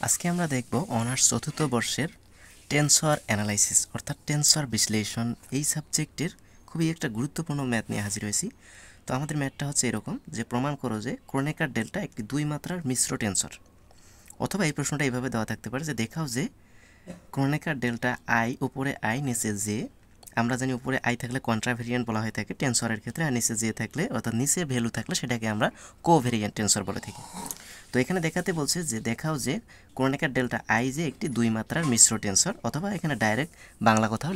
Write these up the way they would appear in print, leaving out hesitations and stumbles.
আজকে আমরা দেখব অনার্স চতুর্থ বর্ষের টেনসর অ্যানালাইসিস অর্থাৎ টেনসর বিশ্লেষণ এই সাবজেক্টের খুবই একটা গুরুত্বপূর্ণ ম্যাথ নিয়ে হাজির হয়েছি। তো আমাদের ম্যাথটা হচ্ছে এরকম যে প্রমাণ করো যে ক্রোনেকার ডেল্টা একটি দুই মাত্রার মিশ্র টেনসর। অথবা এই প্রশ্নটা এইভাবে দেওয়া থাকতে পারে যে দেখাও যে ক্রোনেকার ডেল্টা আই উপরে আই নিচে জে। আমরা জানি উপরে আই থাকলে কন্ট্রাভেরিয়েন্ট বলা হয়ে থাকে টেনসরের ক্ষেত্রে, আর নিচে জে থাকলে অর্থাৎ নিচে ভ্যালু থাকলে সেটাকে আমরা কোভেরিয়েন্ট টেনসর বলে থাকি। তো এখানে দেখাতে বলছে যে দেখাও যে ক্রোনেকার ডেল্টা আই যে একটি দুই মাত্রার মিশ্র টেনসর, অথবা এখানে ডাইরেক্ট বাংলা কথাও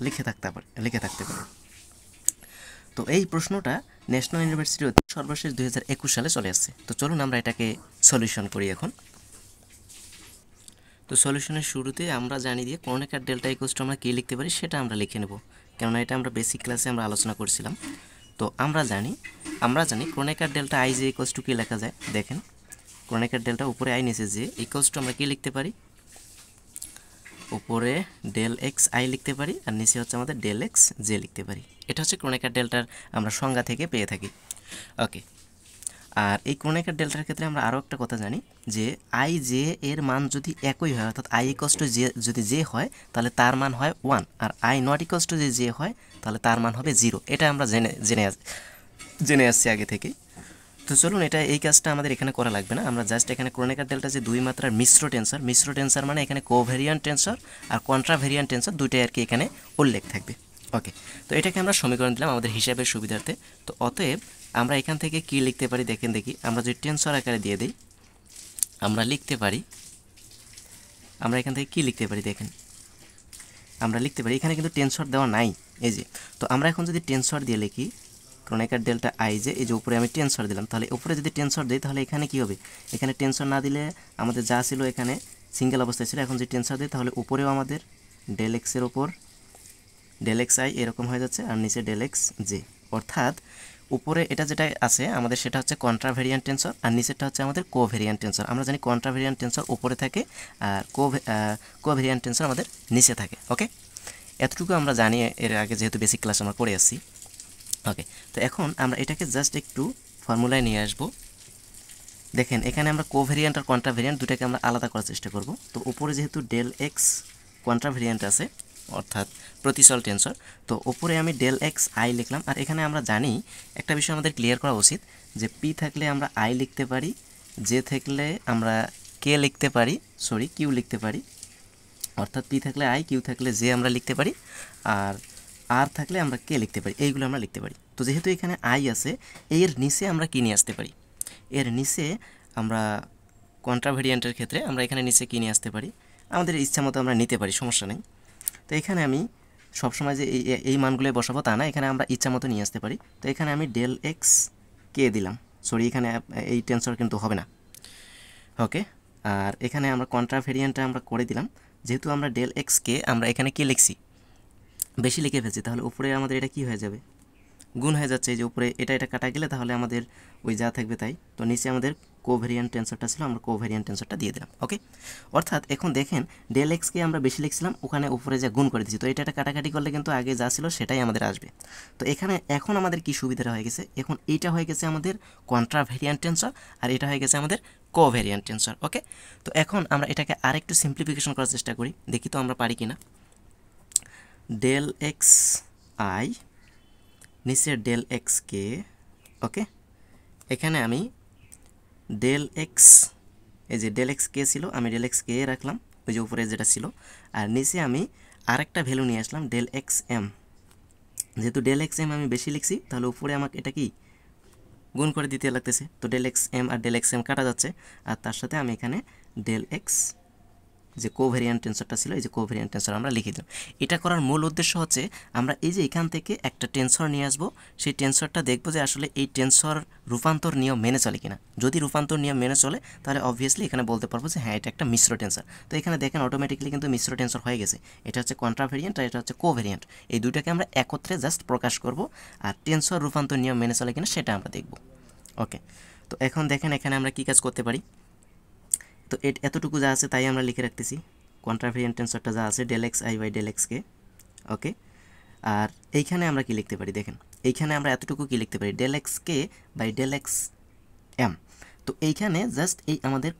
লিখে থাকতে পারে। তো এই প্রশ্নটা ন্যাশনাল ইউনিভার্সিটি সর্বশেষ 2021 সালে চলে আসছে। তো চলুন আমরা এটাকে সলিউশন করি এখন। তো সলিউশনের শুরুতে আমরা জানি দিয়ে ক্রোনেকার ডেল্টা ইকুয়ালস টু আমরা কী লিখতে পারি সেটা আমরা লিখে নেব, কেননা এটা আমরা বেসিক ক্লাসে আমরা আলোচনা করছিলাম। তো আমরা জানি ক্রোনেকার ডেল্টা আই যে ইকুয়ালস টু কী লেখা যায়। দেখেন, ক্রোনেকার ডেল্টা উপরে আই নিচে জে ইকুয়ালস টু আমরা কী লিখতে পারি, উপরে ডেল এক্স আই লিখতে পারি আর নিচে হচ্ছে আমাদের ডেল এক্স জে লিখতে পারি। এটা হচ্ছে ক্রোনেকার ডেল্টার আমরা সংজ্ঞা থেকে পেয়ে থাকি। ওকে, আর এই ক্রোনেকার ডেল্টার ক্ষেত্রে আমরা আরও একটা কথা জানি যে আই জে এর মান যদি একই হয়, অর্থাৎ আই ইকুয়ালস টু জে যদি জে হয় তাহলে তার মান হয় 1, আর আই নট ইকুয়ালস টু যে জে হয় তাহলে তার মান হবে 0। এটা আমরা জেনে আসছি আগে থেকেই। তো চলুন এই কাজটা আমাদের এখানে করা লাগবে না। আমরা জাস্ট এখানে ক্রোনেকার ডেল্টা যে দুই মাত্রার মিশ্র টেনসর মানে এখানে কোভেরিয়েন্ট টেনসর আর কন্ট্রাভেরিয়েন্ট টেনসর দুইটাই আর কি এখানে উল্লেখ থাকবে। ওকে, তো এটাকে আমরা সমীকরণ দিলাম আমাদের হিসাবের সুবিধার্থে। তো অতএব আমরা এখান থেকে কি লিখতে পারি দেখি, আমরা যদি টেনসর আকারে দিয়ে দিই আমরা লিখতে পারি, আমরা এখান থেকে কি লিখতে পারি দেখেন, আমরা লিখতে পারি এখানে কিন্তু টেনসর দেওয়া নাই এই যে। তো আমরা এখন যদি টেনসর দিয়ে লিখি ক্রোনেকার ডেল্টা আই যে, এই যে উপরে আমি টেনসর দিলাম, তাহলে উপরে যদি টেনসর দিই তাহলে এখানে কি হবে, এখানে টেনসর না দিলে আমাদের যা ছিল এখানে সিঙ্গেল অবস্থায় ছিল, এখন যদি টেনসর দিই তাহলে উপরেও আমাদের ডেল এক্সের ওপর ডেল এক্স আই এরকম হয়ে যাচ্ছে আর নিচে ডেল এক্স জে। অর্থাৎ উপরে এটা যেটা আছে আমাদের সেটা হচ্ছে কন্ট্রাভেরিয়েন্ট টেনসর আর নিচেরটা হচ্ছে আমাদের কোভেরিয়েন্ট টেনসর। আমরা জানি কন্ট্রাভেরিয়েন্ট টেনসর উপরে থাকে আর কোভেরিয়েন্ট টেনসর আমাদের নিচে থাকে। ওকে, এতটুকু আমরা জানি এর আগে যেহেতু বেসিক ক্লাস আমরা পড়ে আসছি। ওকে, তো এখন আমরা এটাকে জাস্ট একটু ফর্মুলায় নিয়ে আসবো। দেখেন এখানে আমরা কোভেরিয়েন্ট আর কন্ট্রাভেরিয়েন্ট দুটাকে আমরা আলাদা করার চেষ্টা করব। তো উপরে যেহেতু ডেল এক্স কন্ট্রাভেরিয়েন্ট আছে অর্থাৎ প্রতিচল টেনসর, তো উপরে আমি ডেল এক্স আই লিখলাম। আর এখানে আমরা জানি একটা বিষয় আমাদের ক্লিয়ার করা উচিত যে পি থাকলে আমরা আই লিখতে পারি, জে থাকলে আমরা কে লিখতে পারি, কিউ লিখতে পারি, অর্থাৎ পি থাকলে আই, কিউ থাকলে জে আমরা লিখতে পারি, আর থাকলে আমরা কে লিখতে পারি, এইগুলো আমরা লিখতে পারি। তো যেহেতু এখানে আই আছে এর নিচে আমরা কি নিয়ে আসতে পারি, এর নিচে আমরা কন্ট্রাভেরিয়েন্টের ক্ষেত্রে আমরা এখানে নিচে কি নিয়ে আসতে পারি, আমাদের ইচ্ছা মতো আমরা নিতে পারি, সমস্যা নেই। তো এখানে আমি সবসময় যে এই মানগুলো বসাবো তা না, এখানে আমরা ইচ্ছা মতো নিয়ে আসতে পারি। তো এখানে আমি ডেল এক্স কে দিলাম, এখানে এই টেনসর কিন্তু হবে না। ওকে, আর এখানে আমরা কন্ট্রাভেরিয়েন্টটা আমরা করে দিলাম। যেহেতু আমরা ডেল এক্স কে আমরা এখানে কি লিখছি, বেশি লিখে ফেলছি, তাহলে উপরে আমাদের এটা কি হয়ে যাবে, গুণ হয়ে যাচ্ছে। এই যে উপরে এটা কাটা গেলে তাহলে আমাদের ওই যা থাকবে তাই। তো নিচে আমাদের কোভেরিয়েন্ট টেনসরটা ছিল, আমরা কোভেরিয়েন্ট টেনসরটা দিয়ে দিলাম। ওকে, অর্থাৎ এখন দেখেন ডেল এক্সকে আমরা বেশি লিখছিলাম, ওখানে উপরে যা গুণ করে দিচ্ছি, তো এটা কাটাকাটি করলে কিন্তু আগে যা ছিল সেটাই আমাদের আসবে। তো এখন আমাদের কি সুবিধাটা হয়ে গেছে, এখন এইটা হয়ে গেছে আমাদের কন্ট্রাভেরিয়েন্ট টেনসর আর এটা হয়ে গেছে আমাদের কোভেরিয়েন্ট টেনসর। ওকে, তো এখন আমরা এটাকে আরেকটু সিম্পলিফিকেশন করার চেষ্টা করি, দেখি তো আমরা পারি কিনা। ডেল এক্স আই নিচে ডেল এক্স কে। ওকে, এখানে আমি ডেল এক্স, এই যে ডেল এক্স কে ছিল আমি ডেল এক্স কে রাখলাম ওই যে উপরে যেটা ছিল, আর নিচে আমি আরেকটা ভ্যালু নিয়ে আসলাম ডেল এক্স এম। যেহেতু ডেল এক্স এম আমি বেশি লিখছি তাহলে উপরে আমাকে এটা কি গুণ করে দিতে লাগতেছে। তো del x M R del x M কাটা যাচ্ছে, আর তার সাথে আমি এখানে ডেল এক্স যে কোভেরিয়েন্ট টেনসরটা ছিল এই যে কোভেরিয়েন্ট টেনসর আমরা লিখে দিলাম। এটা করার মূল উদ্দেশ্য হচ্ছে আমরা এই যে এখান থেকে একটা টেনসর নিয়ে আসবো, সেই টেনসরটা দেখবো যে আসলে এই টেনসর রূপান্তর নিয়ম মেনে চলে কিনা। যদি রূপান্তর নিয়ম মেনে চলে তাহলে অবভিয়াসলি এখানে বলতে পারবো যে হ্যাঁ এটা একটা মিশ্র টেনসর। তো এখানে দেখেন অটোমেটিক্যালি কিন্তু মিশ্র টেনসর হয়ে গেছে। এটা হচ্ছে কন্ট্রাভেরিয়েন্ট আর এটা হচ্ছে কোভেরিয়েন্ট, এই দুইটাকে আমরা একত্রে জাস্ট প্রকাশ করব, আর টেনসর রূপান্তর নিয়ম মেনে চলে কিনা সেটা আমরা দেখব। ওকে, তো এখন দেখেন এখানে আমরা কি কাজ করতে পারি। তো এতটুকু যা আছে তাই আমরা লিখে রাখতেছি, কন্ট্রাভেরিয়েন্ট টেনসরটা যা আছে del x I by del x K. Okay, আর এইখানে আমরা কি লিখতে পারি দেখেন, এইখানে আমরা এতটুকু কি লিখতে পারি del x k by del x m. তো এইখানে জাস্ট এই আমাদের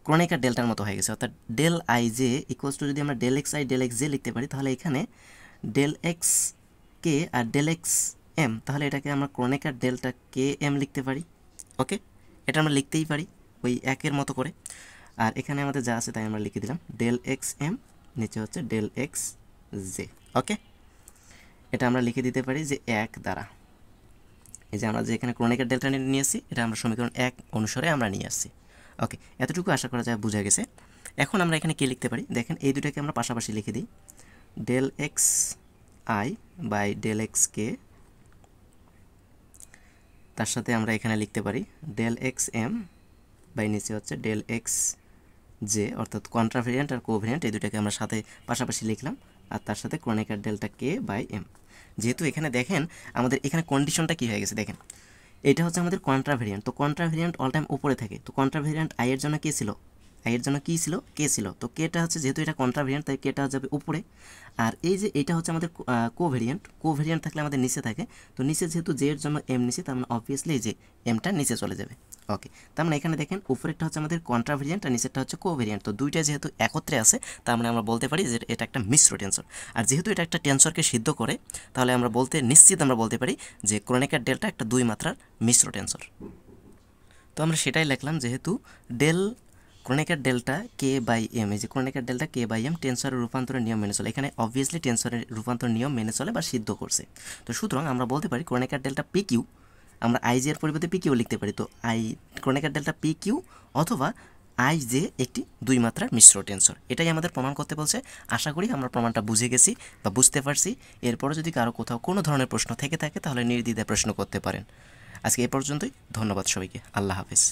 ক্রনিকার ডেল্টার মতো হয়ে গেছে, অর্থাৎ del i j equals to যদি আমরা del x i del x j লিখতে পারি, তাহলে এখানে ডেল এক্স কে আর ডেল এক্স এম, তাহলে এটাকে আমরা ক্রনিকার ডেল্টা কে এম লিখতে পারি। ওকে, এটা আমরা লিখতেই পারি ওই একের মতো করে। আর এখানে আমাদের যা আছে তাই আমরা লিখে দিলাম ডেল এক্স এম, নিচে হচ্ছে ডেল এক্স জে। ওকে, এটা আমরা লিখে দিতে পারি যে 1 দ্বারা। এই যে আমরা যে এখানে ক্রনিকার ডেল্টা নিয়ে আসছি, এটা আমরা সমীকরণ 1 অনুসারে আমরা নিয়ে আসছি। ওকে, এতটুকু আশা করা যায় বোঝা গেছে। এখন আমরা এখানে কি লিখতে পারি দেখেন, এই দুটাকে আমরা পাশাপাশি লিখে দিই, del x I by del x K, তার সাথে আমরা এখানে লিখতে পারি ডেল এক্স এম বাই নিচে হচ্ছে ডেল এক্স জে, অর্থাৎ কন্ট্রাভেরিয়েন্ট আর কোভেরিয়েন্ট এই দুটাকে আমরা সাথে পাশাপাশি লিখলাম, আর তার সাথে Kronecker delta K by m. যেহেতু এখানে দেখেন আমাদের এখানে কন্ডিশনটা কী হয়ে গেছে দেখেন, এটা হচ্ছে আমাদের কন্ট্রাভেরিয়েন্ট, তো কন্ট্রাভেরিয়েন্ট অল টাইম উপরে থাকে, তো কন্ট্রাভেরিয়েন্ট আই এর জন্য কে ছিল, আই এর জন্য কী ছিল, কে ছিল, তো কেটা হচ্ছে যেহেতু এটা কন্ট্রাভেরিয়েন্ট তাই কেটা যাবে উপরে। আর এই যে এটা হচ্ছে আমাদের কোভেরিয়েন্ট, কোভেরিয়েন্ট থাকলে আমাদের নিচে থাকে, তো নিচে যেহেতু জে এর জন্য এম নিচে, তার মানে অবভিয়াসলি এই যে এমটা নিচে চলে যাবে। ওকে, তার মানে এখানে দেখেন উপরেরটা হচ্ছে আমাদের কন্ট্রাভেরিয়েন্ট আর নিচেরটা হচ্ছে কোভেরিয়েন্ট, তো দুইটা যেহেতু একত্রে আছে তার মানে আমরা বলতে পারি যে এটা একটা মিশ্র টেন্সর। আর যেহেতু এটা একটা টেন্সরকে সিদ্ধ করে, তাহলে আমরা নিশ্চিত আমরা বলতে পারি যে ক্রনিকার ডেল্টা একটা 2 মাত্রার মিশ্র টেন্সর। তো আমরা সেটাই লিখলাম, যেহেতু del Kronecker delta K by M, এই যে Kronecker delta K by M টেন্সরের রূপান্তরের নিয়ম মেনে চলে, এখানে অবভিয়াসলি টেন্সরের রূপান্তর নিয়ম মেনে চলে বা সিদ্ধ করছে। তো সুতরাং আমরা বলতে পারি ক্রনিকার ডেল্টা পি কিউ, আমরা আই জে এর পরিবর্তে পি কিউ লিখতে পারি, তো ক্রনিকার ডেল্টা পি কিউ অথবা আই জে একটি 2 মাত্রার মিশ্র টেন্সর, এটাই আমাদের প্রমাণ করতে বলছে। আশা করি আমরা প্রমাণটা বুঝে গেছি বা বুঝতে পারছি। এরপরে যদি কারো কোথাও কোনো ধরনের প্রশ্ন থেকে থাকে তাহলে নির্দ্বিধায় প্রশ্ন করতে পারেন। আজকে এ পর্যন্তই, ধন্যবাদ সবাইকে, আল্লাহ হাফেজ।